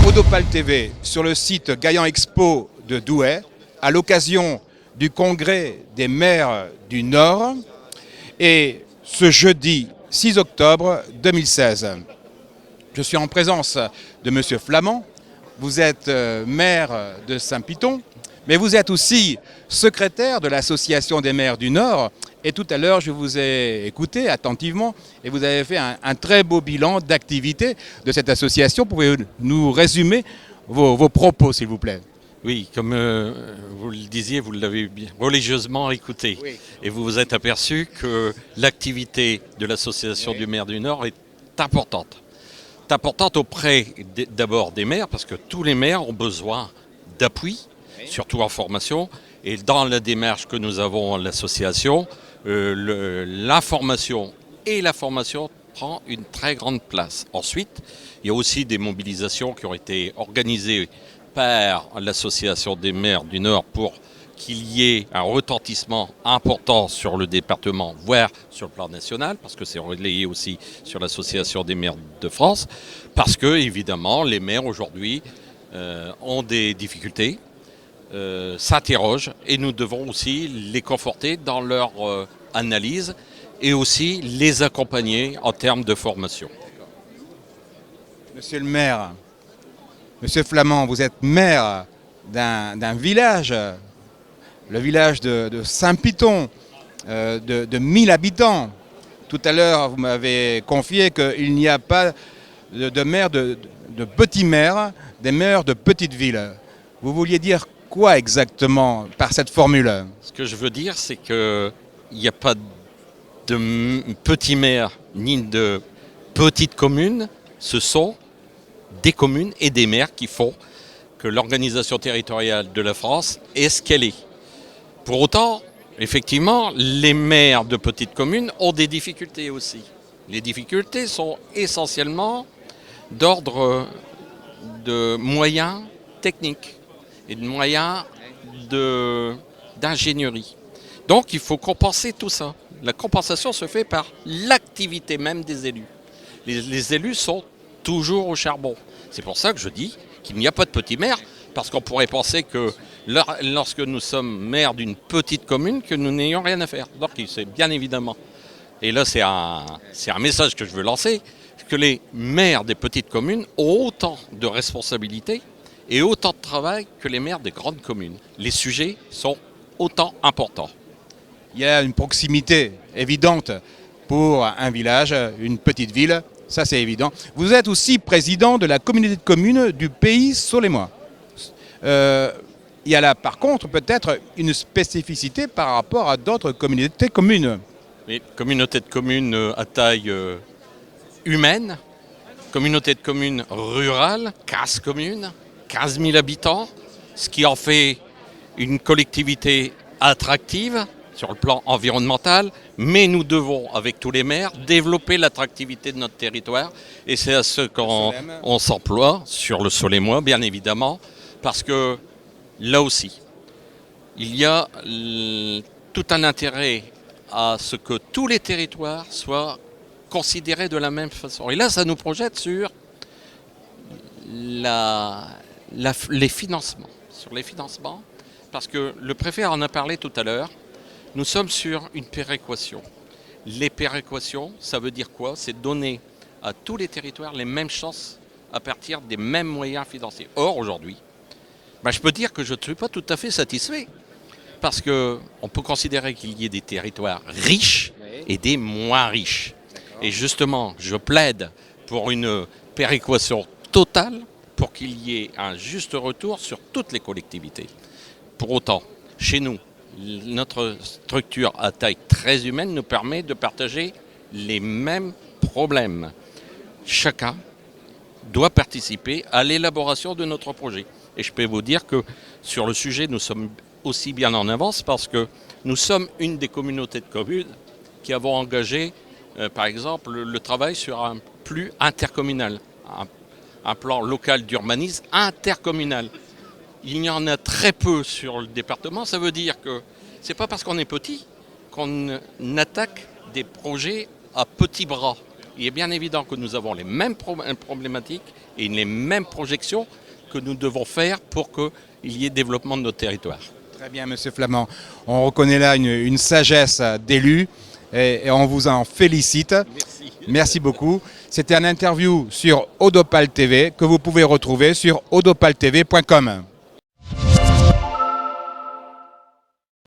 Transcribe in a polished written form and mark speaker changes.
Speaker 1: Podopal TV sur le site Gaillan Expo de Douai à l'occasion du congrès des maires du Nord et ce jeudi 6 octobre 2016. Je suis en présence de M. Flamand. Vous êtes maire de Saint-Piton, mais vous êtes aussi secrétaire de l'Association des maires du Nord. Et tout à l'heure, je vous ai écouté attentivement et vous avez fait un très beau bilan d'activité de cette association. Pouvez-vous nous résumer vos propos, s'il vous plaît?
Speaker 2: Oui, comme vous le disiez, vous l'avez bien religieusement écouté.
Speaker 1: Oui.
Speaker 2: Et vous vous êtes aperçu que l'activité de l'Association du maire du Nord est importante. C'est importante auprès d'abord des maires, parce que tous les maires ont besoin d'appui, surtout en formation. Et dans la démarche que nous avons à l'association, l'information et la formation prend une très grande place. Ensuite, il y a aussi des mobilisations qui ont été organisées par l'association des maires du Nord pour qu'il y ait un retentissement important sur le département, voire sur le plan national, parce que c'est relayé aussi sur l'association des maires de France, parce que évidemment les maires aujourd'hui ont des difficultés, s'interrogent, et nous devons aussi les conforter dans leur analyse et aussi les accompagner en termes de formation.
Speaker 1: Monsieur le maire, Monsieur Flamand, vous êtes maire d'un village, le village de Saint-Piton, de 1000 habitants. Tout à l'heure, vous m'avez confié qu'il n'y a pas de maire de petits maires, des maires de petites villes. Vous vouliez dire quoi exactement par cette formule?
Speaker 2: Ce que je veux dire, c'est qu'il n'y a pas de petits maires ni de petites communes. Ce sont des communes et des maires qui font que l'organisation territoriale de la France est ce qu'elle est. Pour autant, effectivement, les maires de petites communes ont des difficultés aussi. Les difficultés sont essentiellement d'ordre de moyens techniques et de moyens d'ingénierie. Donc il faut compenser tout ça. La compensation se fait par l'activité même des élus. Les élus sont toujours au charbon. C'est pour ça que je dis qu'il n'y a pas de petits maires, parce qu'on pourrait penser que lorsque nous sommes maires d'une petite commune, que nous n'ayons rien à faire. Donc c'est bien évidemment. Et là c'est un message que je veux lancer, que les maires des petites communes ont autant de responsabilités et autant de travail que les maires des grandes communes. Les sujets sont autant importants.
Speaker 1: Il y a une proximité évidente pour un village, une petite ville, ça c'est évident. Vous êtes aussi président de la communauté de communes du Pays Solemois. Il y a là par contre peut-être une spécificité par rapport à d'autres communautés de communes.
Speaker 2: Oui, communauté de communes à taille humaine, communauté de communes rurale, 15 communes, 15 000 habitants, ce qui en fait une collectivité attractive sur le plan environnemental, mais nous devons, avec tous les maires, développer l'attractivité de notre territoire. Et c'est à ce qu'on s'emploie, sur le Solemois, bien évidemment, parce que là aussi, il y a tout un intérêt à ce que tous les territoires soient considérés de la même façon. Et là, ça nous projette sur les financements. Sur les financements, parce que le préfet en a parlé tout à l'heure. Nous sommes sur une péréquation. Les péréquations, ça veut dire quoi? C'est donner à tous les territoires les mêmes chances à partir des mêmes moyens financiers. Or, aujourd'hui, je peux dire que je ne suis pas tout à fait satisfait. Parce qu'on peut considérer qu'il y ait des territoires riches et des moins riches. Et justement, je plaide pour une péréquation totale pour qu'il y ait un juste retour sur toutes les collectivités. Pour autant, chez nous, notre structure à taille très humaine nous permet de partager les mêmes problèmes. Chacun doit participer à l'élaboration de notre projet. Et je peux vous dire que sur le sujet, nous sommes aussi bien en avance parce que nous sommes une des communautés de communes qui avons engagé, par exemple, le travail sur un PLU intercommunal, un plan local d'urbanisme intercommunal. Il y en a très peu sur le département. Ça veut dire que ce n'est pas parce qu'on est petit qu'on attaque des projets à petits bras. il est bien évident que nous avons les mêmes problématiques et les mêmes projections que nous devons faire pour qu'il y ait développement de nos territoires.
Speaker 1: Très bien, Monsieur Flamand. On reconnaît là une sagesse d'élu et on vous en félicite.
Speaker 2: Merci.
Speaker 1: Merci beaucoup. C'était un interview sur Odopal TV que vous pouvez retrouver sur odopaltv.com.